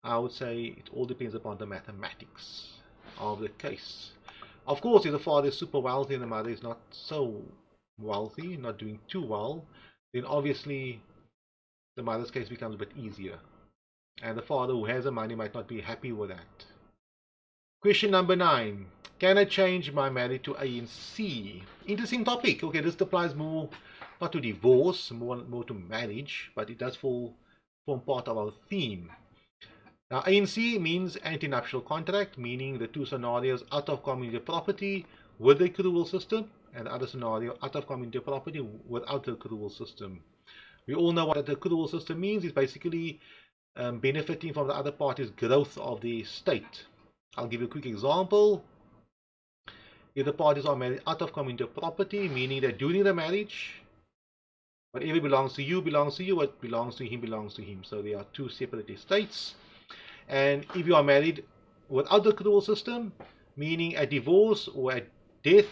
Speaker 1: I would say it all depends upon the mathematics of the case. Of course, if the father is super wealthy and the mother is not so wealthy, not doing too well, then obviously the mother's case becomes a bit easier. And the father who has the money might not be happy with that. Question number 9. Can I change my marriage to A and C? Interesting topic. Okay, this applies more, not to divorce, more to marriage, but it does form part of our theme. Now, A and C means anti-nuptial contract, meaning the two scenarios out of community property with the accrual system, and the other scenario out of community property without the accrual system. We all know what the accrual system means. It's basically benefiting from the other party's growth of the estate. I'll give you a quick example. If the parties are married out of community property, meaning that during the marriage, whatever belongs to you, what belongs to him belongs to him. So they are two separate estates. And if you are married without the accrual system, meaning at divorce or at death,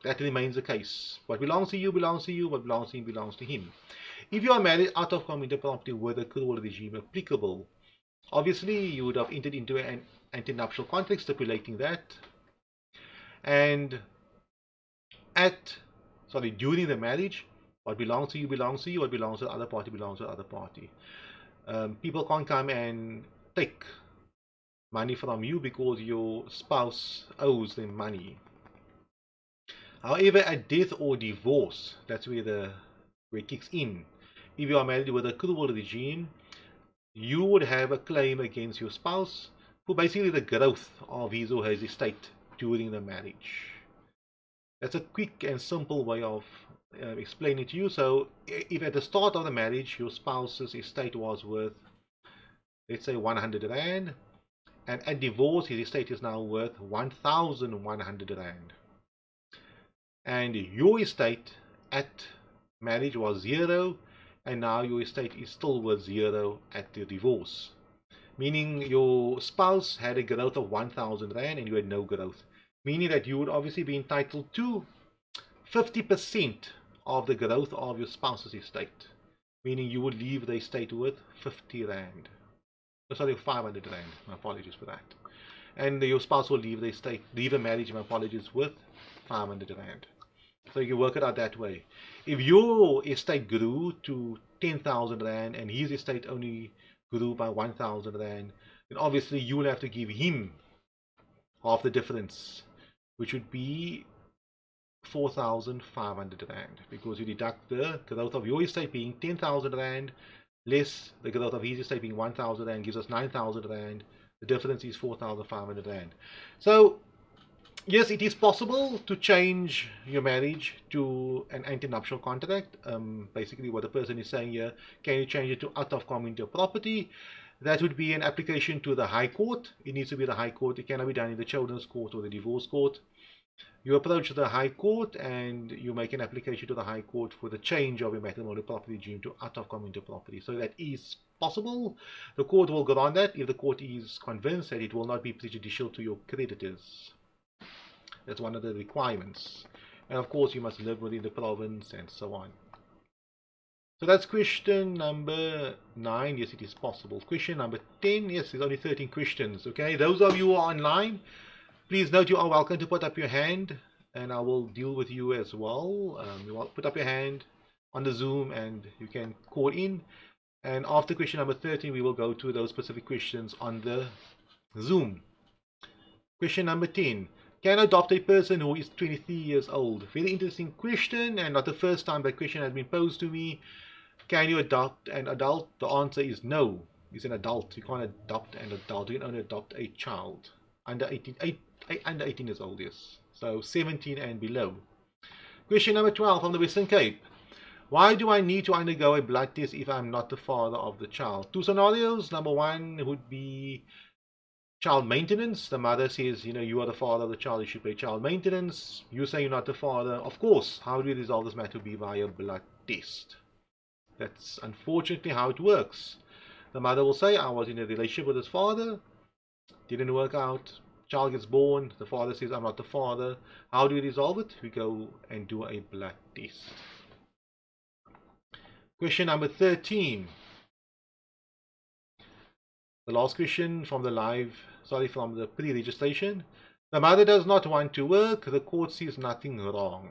Speaker 1: that remains the case. What belongs to you belongs to you, what belongs to him belongs to him. If you are married out of community property with the accrual regime applicable, obviously you would have entered into an anti-nuptial contract stipulating that. And during the marriage, what belongs to you belongs to you, what belongs to the other party belongs to the other party. People can't come and take money from you because your spouse owes them money. However, at death or divorce, that's where it kicks in. If you are married with a accrual regime, you would have a claim against your spouse for basically the growth of his or her estate during the marriage. That's a quick and simple way of explaining it to you. So if at the start of the marriage your spouse's estate was worth, let's say, 100 rand, and at divorce his estate is now worth 1,100 rand, and your estate at marriage was 0, and now your estate is still worth 0 at the divorce, meaning your spouse had a growth of 1,000 rand and you had no growth, meaning that you would obviously be entitled to 50% of the growth of your spouse's estate, meaning you would leave the estate with 50 rand. Oh, sorry, 500 rand. My apologies for that. And your spouse will leave the marriage, my apologies, with 500 rand. So you can work it out that way. If your estate grew to 10,000 rand and his estate only grew by 1,000 rand, then obviously you will have to give him half the difference, which would be 4,500 rand, because you deduct the growth of your estate being 10,000 rand less the growth of his estate being 1,000 rand gives us 9,000 rand. The difference is 4,500 rand. So Yes, it is possible to change your marriage to an antenuptial contract. Basically, what the person is saying here, can you change it to out of community property? That would be an application to the High Court. It needs to be the High Court. It cannot be done in the Children's Court or the Divorce Court. You approach the High Court and you make an application to the High Court for the change of your matrimonial property due to out of community property. So that is possible. The court will grant that if the court is convinced that it will not be prejudicial to your creditors. That's one of the requirements. And of course, you must live within the province and so on. So that's question number 9. Yes, it is possible. Question number 10. Yes, there's only 13 questions. Okay, those of you who are online, please note you are welcome to put up your hand and I will deal with you as well. You will put up your hand on the Zoom and you can call in. And after question number 13, we will go to those specific questions on the Zoom. Question number 10. Can adopt a person who is 23 years old? Very interesting question, and not the first time that question has been posed to me. Can you adopt an adult? The answer is no. He's an adult. You can't adopt an adult. You can only adopt a child under 18, under 18 years old, yes. So 17 and below. Question number 12 from the Western Cape. Why do I need to undergo a blood test if I'm not the father of the child? Two scenarios. Number one would be child maintenance. The mother says, you are the father of the child, you should pay child maintenance. You say you're not the father. Of course, how do we resolve this matter? Be via blood test. That's unfortunately how it works. The mother will say, I was in a relationship with his father, didn't work out, child gets born, the father says, I'm not the father. How do we resolve it? We go and do a blood test. Question number 13. The last question from from the pre-registration. The mother does not want to work. The court sees nothing wrong.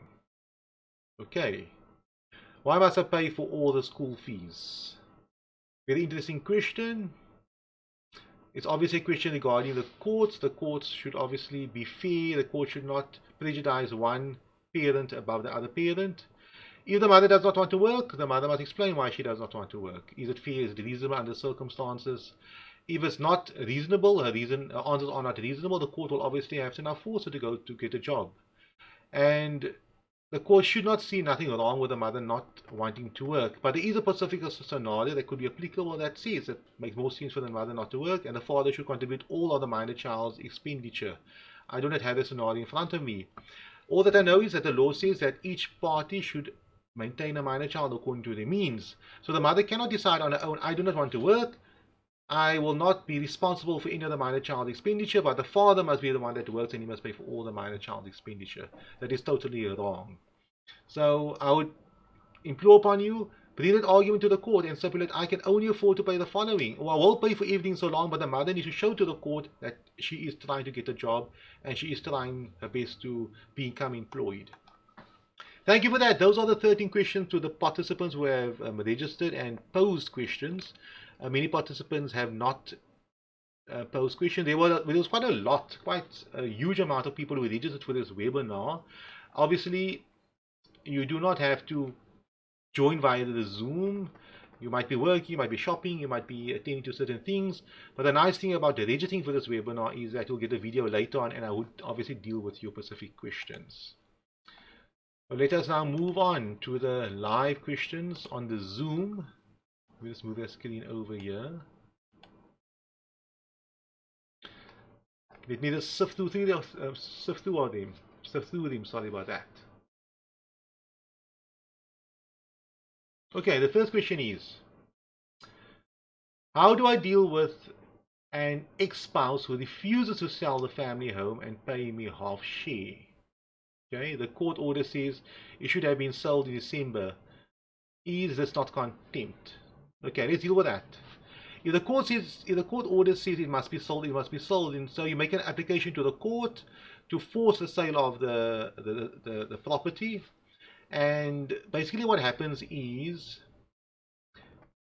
Speaker 1: Okay. Why must I pay for all the school fees? Very interesting question. It's obviously a question regarding the courts. The courts should obviously be fair. The court should not prejudice one parent above the other parent. If the mother does not want to work, the mother must explain why she does not want to work. Is it fair? Is it reasonable under circumstances? If it's not reasonable, her answers are not reasonable, the court will obviously have to now force her to go to get a job. And the court should not see nothing wrong with the mother not wanting to work. But there is a specific scenario that could be applicable that says it makes more sense for the mother not to work and the father should contribute all of the minor child's expenditure. I do not have the scenario in front of me. All that I know is that the law says that each party should maintain a minor child according to their means. So the mother cannot decide on her own, I do not want to work, I will not be responsible for any of the minor child expenditure, but the father must be the one that works and he must pay for all the minor child expenditure. That is totally wrong. So I would implore upon you, bring that argument to the court and stipulate I can only afford to pay the following, or I will pay for everything so long, but the mother needs to show to the court that she is trying to get a job and she is trying her best to become employed. Thank you for that. Those are the 13 questions to the participants who have registered and posed questions. Many participants have not posed questions. There was quite a lot, quite a huge amount of people who registered for this webinar. Obviously, you do not have to join via the Zoom. You might be working, you might be shopping, you might be attending to certain things. But the nice thing about registering for this webinar is that you'll get a video later on and I would obviously deal with your specific questions. So let us now move on to the live questions on the Zoom. Let me just move that screen over here. Let me just sift through them. Sorry about that. Okay, the first question is, how do I deal with an ex-spouse who refuses to sell the family home and pay me half share? Okay, the court order says it should have been sold in December. Is this not contempt? Okay, let's deal with that. If the court order says it must be sold, it must be sold. And so you make an application to the court to force the sale of the property. And basically what happens is,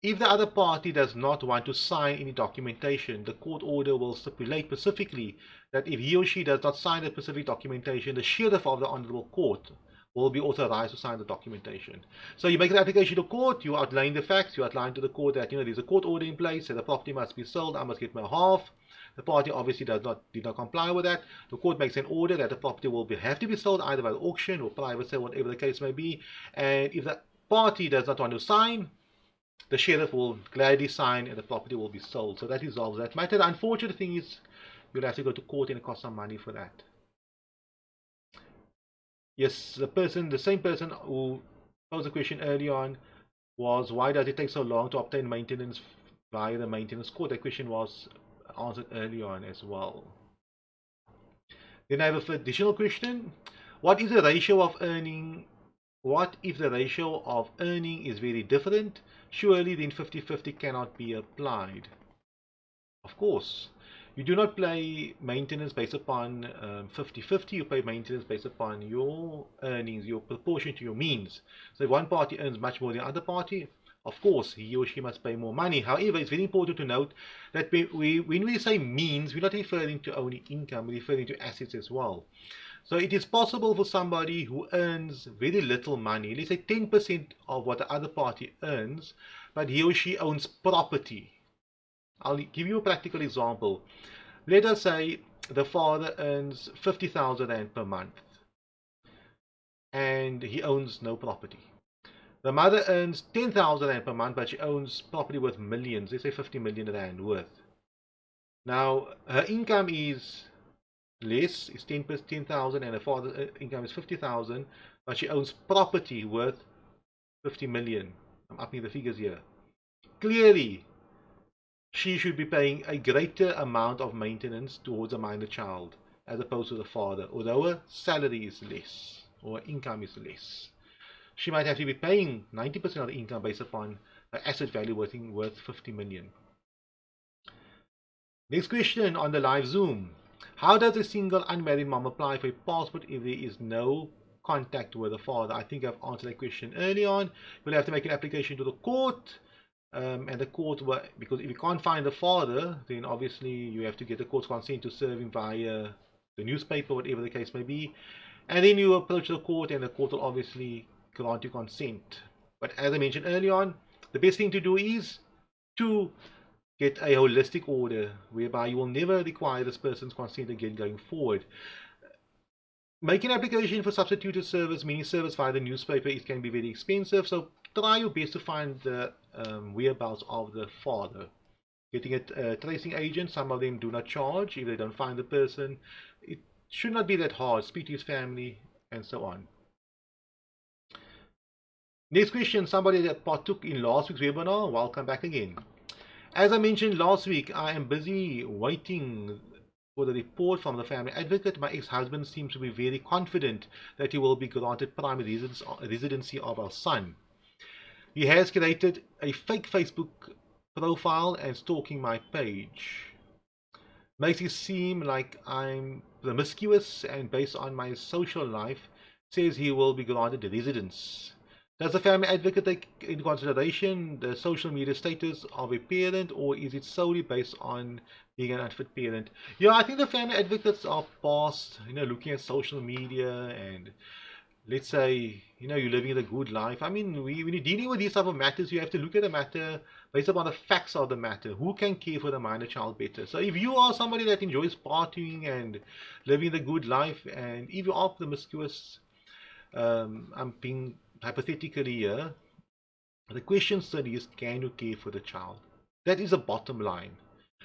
Speaker 1: if the other party does not want to sign any documentation, the court order will stipulate specifically that if he or she does not sign the specific documentation, the sheriff of the honorable court will be authorized to sign the documentation. So you make an application to court, you outline the facts, you outline to the court that there's a court order in place, that the property must be sold, I must get my half. The party obviously did not comply with that. The court makes an order that the property will have to be sold either by auction or private sale, whatever the case may be. And if the party does not want to sign, the sheriff will gladly sign and the property will be sold. So that resolves that matter. The unfortunate thing is you'll have to go to court and it costs some money for that. Yes, the same person who posed the question early on was, why does it take so long to obtain maintenance via the maintenance court? That question was answered early on as well. Then I have an additional question. What is the ratio of earning? What if the ratio of earning is very different? Surely then 50-50 cannot be applied. Of course, you do not pay maintenance based upon 50-50. You pay maintenance based upon your earnings, your proportion to your means. So if one party earns much more than the other party, of course, he or she must pay more money. However, it's very important to note that when we say means, we're not referring to only income, we're referring to assets as well. So it is possible for somebody who earns very little money, let's say 10% of what the other party earns, but he or she owns property. I'll give you a practical example. Let us say the father earns 50,000 rand per month and he owns no property. The mother earns 10,000 rand per month, but she owns property worth millions, let's say 50 million rand worth. Now, her income is less, is 10,000, and her father's income is 50,000, but she owns property worth 50 million. I'm upping the figures here. Clearly, she should be paying a greater amount of maintenance towards a minor child as opposed to the father, although her salary is less or her income is less. She might have to be paying 90% of the income based upon her asset value worth 50 million. Next question on the live Zoom. How does a single unmarried mom apply for a passport if there is no contact with the father? I think I've answered that question early on. You'll have to make an application to the court. And the court, because if you can't find the father, then obviously you have to get the court's consent to serve him via the newspaper, whatever the case may be. And then you approach the court and the court will obviously grant you consent. But as I mentioned early on, the best thing to do is to get a holistic order whereby you will never require this person's consent again going forward. Making an application for substituted service, meaning service via the newspaper, it can be very expensive. So try your best to find the whereabouts of the father. Getting a tracing agent, some of them do not charge if they don't find the person. It should not be that hard. Speak to his family and so on. Next question, somebody that partook in last week's webinar, welcome back again. As I mentioned last week, I am busy waiting for the report from the family advocate. My ex-husband seems to be very confident that he will be granted primary residency of our son. He has created a fake Facebook profile and stalking my page. Makes it seem like I'm promiscuous, and based on my social life, says he will be granted residence. Does the family advocate take into consideration the social media status of a parent, or is it solely based on being an unfit parent? Yeah, I think the family advocates are past, looking at social media and let's say, you're living a good life. I mean, when you're dealing with these type of matters, you have to look at the matter based upon the facts of the matter. Who can care for the minor child better? So if you are somebody that enjoys partying and living the good life, and if you are promiscuous, I'm being hypothetically here, the question still is, can you care for the child? That is the bottom line.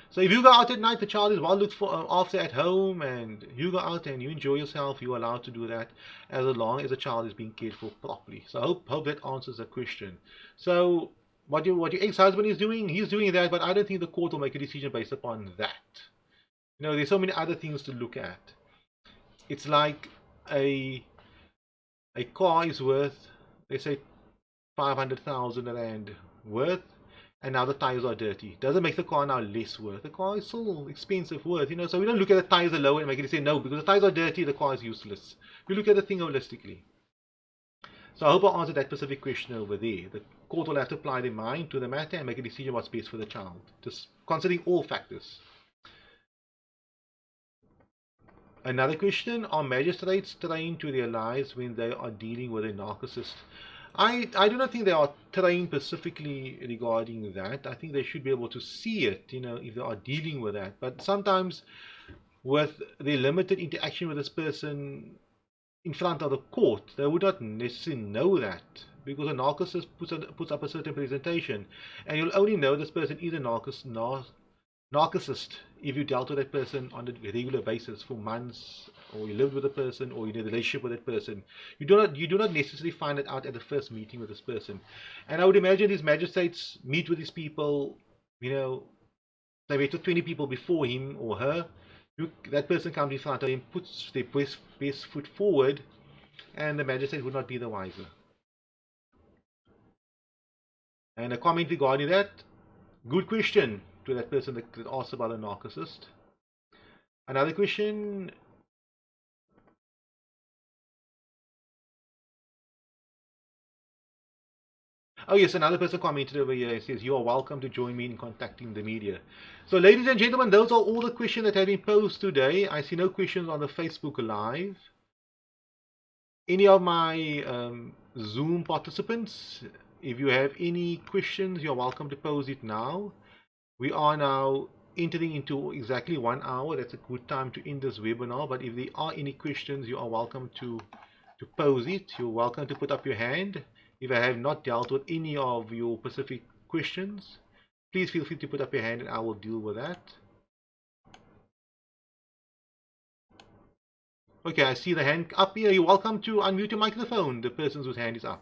Speaker 1: So if you go out at night, the child is well looked for after at home, and you go out and you enjoy yourself, you're allowed to do that as long as the child is being cared for properly. So I hope that answers the question. So what your ex-husband is doing, he's doing that, but I don't think the court will make a decision based upon that. There's so many other things to look at. It's like a car is worth, let's say, 500,000 rand worth, and now the tires are dirty. Doesn't make the car now less worth. The car is still expensive worth, So we don't look at the tires alone and make it say no, because the tires are dirty, the car is useless. We look at the thing holistically. So I hope I answered that specific question over there. The court will have to apply their mind to the matter and make a decision what's best for the child, just considering all factors. Another question, are magistrates trained to realize when they are dealing with a narcissist? I do not think they are trained specifically regarding that. I think they should be able to see it, if they are dealing with that. But sometimes with the limited interaction with this person in front of the court, they would not necessarily know that because a narcissist puts up a certain presentation, and you'll only know this person is a narcissist if you dealt with that person on a regular basis for months, or you lived with a person, or you in a relationship with that person. You do not necessarily find it out at the first meeting with this person. And I would imagine these magistrates meet with these people, you know, they wait 20 people before him or her. That person comes in front of him, puts their best foot forward, and the magistrate would not be the wiser. And a comment regarding that, good question to that person that asked about a narcissist. Another question. Oh yes, another person commented over here and says, "You are welcome to join me in contacting the media." So ladies and gentlemen, those are all the questions that have been posed today. I see no questions on the Facebook Live. Any of my Zoom participants, if you have any questions, you're welcome to pose it now. We are now entering into exactly 1 hour. That's a good time to end this webinar. But if there are any questions, you are welcome to pose it. You're welcome to put up your hand. If I have not dealt with any of your specific questions, please feel free to put up your hand and I will deal with that. Okay, I see the hand up here. You're welcome to unmute your microphone, the person whose hand is up.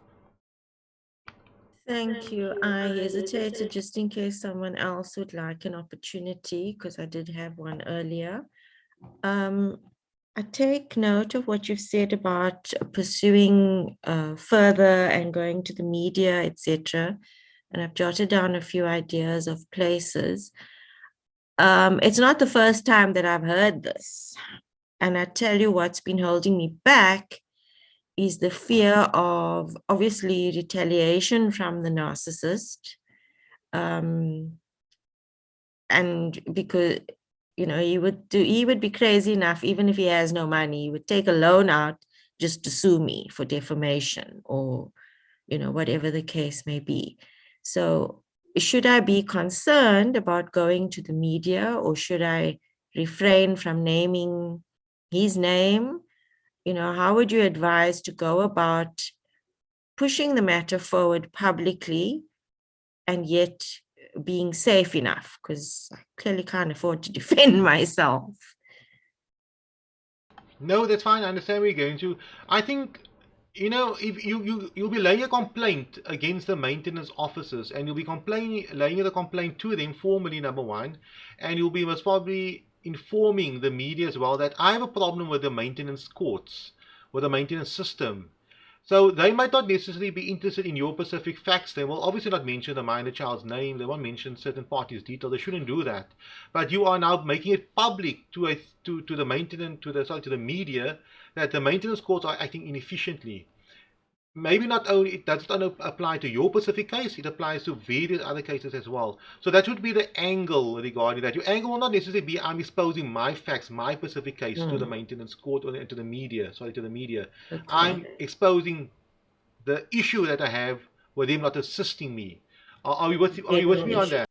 Speaker 2: Thank you. I hesitated just in case someone else would like an opportunity because I did have one earlier. I take note of what you've said about pursuing further and going to the media, etc. And I've jotted down a few ideas of places. It's not the first time that I've heard this. And I tell you what's been holding me back is the fear of obviously retaliation from the narcissist. And because he would be crazy enough, even if he has no money, he would take a loan out just to sue me for defamation or whatever the case may be. So should I be concerned about going to the media, or should I refrain from naming his name? How would you advise to go about pushing the matter forward publicly and yet being safe enough? Because I clearly can't afford to defend myself.
Speaker 1: No, that's fine. I understand where you're going to. I think, if you'll be laying a complaint against the maintenance officers, and you'll be laying the complaint to them formally, number one, and you'll be most probably informing the media as well that I have a problem with the maintenance courts, with the maintenance system. So they might not necessarily be interested in your specific facts. They will obviously not mention the minor child's name. They won't mention certain parties' details. They shouldn't do that. But you are now making it public to the maintenance to the media that the maintenance courts are acting inefficiently. Maybe not only it does not apply to your specific case, it applies to various other cases as well. So that would be the angle regarding that. Your angle will not necessarily be I'm exposing my facts, my specific case to the maintenance court or to the media. Sorry, to the media.
Speaker 2: Okay.
Speaker 1: I'm exposing the issue that I have with them not assisting me. Are you with me on that?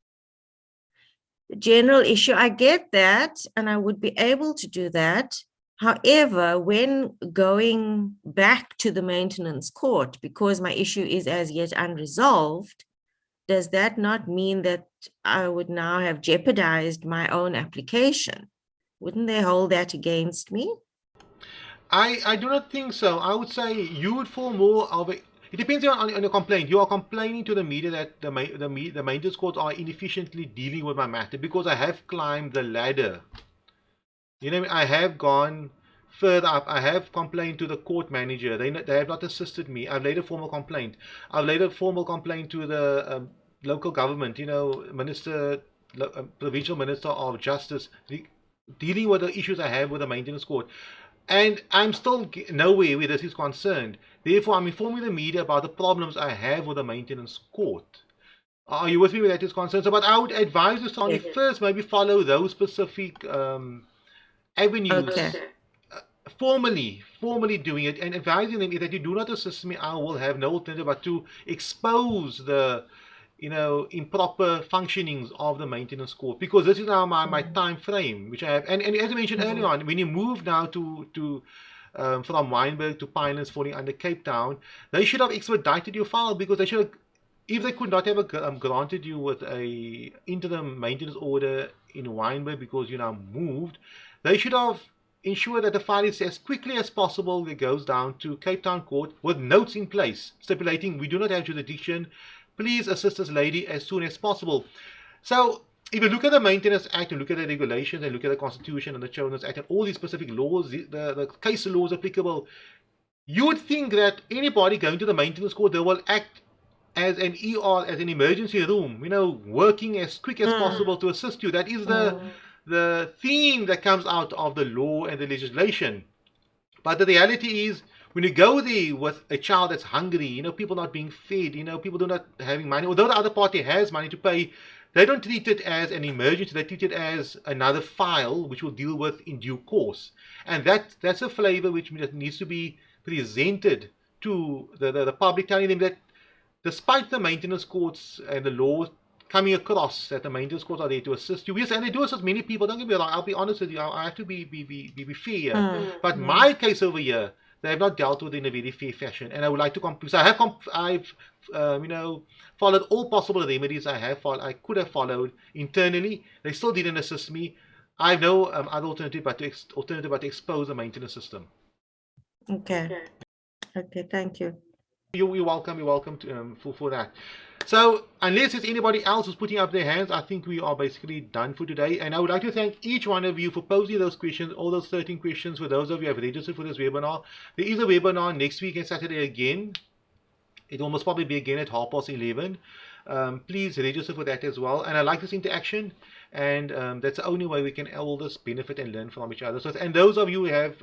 Speaker 2: The general issue, I get that, and I would be able to do that. However, when going back to the maintenance court, because my issue is as yet unresolved, does that not mean that I would now have jeopardized my own application? Wouldn't they hold that against me?
Speaker 1: I do not think so. I would say you would fall more of a. It depends on your complaint. You are complaining to the media that the maintenance courts are inefficiently dealing with my matter because I have climbed the ladder. I have gone further up. I have complained to the court manager. They have not assisted me. I've laid a formal complaint. I've laid a formal complaint to the local government. Minister, provincial minister of justice, dealing with the issues I have with the maintenance court. And I'm still nowhere where this is concerned. Therefore, I'm informing the media about the problems I have with the maintenance court. Are you with me where that is concerned? So, but I would advise you strongly
Speaker 2: Yes.
Speaker 1: first maybe follow those specific avenues
Speaker 2: Okay.
Speaker 1: formally doing it and advising them, if that you do not assist me, I will have no alternative but to expose the improper functionings of the maintenance court, because this is now my time frame which I have. And as I mentioned earlier on, when you move now to from Wynberg to Pinelands falling under Cape Town, they should have expedited your file, because they should have, if they could not have granted you with a interim maintenance order in Wynberg because you now moved, they should have ensured that the file is as quickly as possible that goes down to Cape Town Court with notes in place stipulating we do not have jurisdiction. Please assist this lady as soon as possible. So if you look at the Maintenance Act and look at the regulations and look at the Constitution and the Children's Act and all these specific laws, the case laws applicable, you would think that anybody going to the maintenance court, they will act as an ER, as an emergency room, working as quick as possible to assist you. That is the theme that comes out of the law and the legislation. But the reality is, when you go there with a child that's hungry, people not being fed, people do not having money, although the other party has money to pay, they don't treat it as an emergency. They treat it as another file which we'll deal with in due course. And that's a flavor which needs to be presented to the public, telling them that despite the maintenance courts and the law coming across that the maintenance courts are there to assist you. Yes, and they do assist many people. Don't get me wrong. I'll be honest with you. I have to be fair. But my case over here, they have not dealt with it in a very fair fashion, and I would like to complete. So I've followed all possible remedies I could have followed internally. They still didn't assist me. I have no other alternative but to expose the maintenance system.
Speaker 2: Okay. Okay. Thank you.
Speaker 1: You're welcome. You're welcome for that. So, unless there's anybody else who's putting up their hands, I think we are basically done for today. And I would like to thank each one of you for posing those questions, all those 13 questions. For those of you who have registered for this webinar, there is a webinar next week and Saturday again. It will most probably be again at 11:30. Please register for that as well. And I like this interaction, and that's the only way we can all this benefit and learn from each other. So, and those of you who have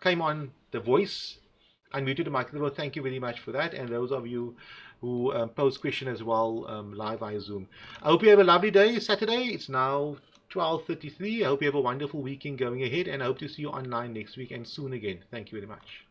Speaker 1: came on the voice, unmuted the microphone, thank you very much for that. And those of you who pose question as well live via Zoom. I hope you have a lovely day. Saturday, it's now 12:33. I hope you have a wonderful weekend going ahead, and I hope to see you online next week and soon again. Thank you very much.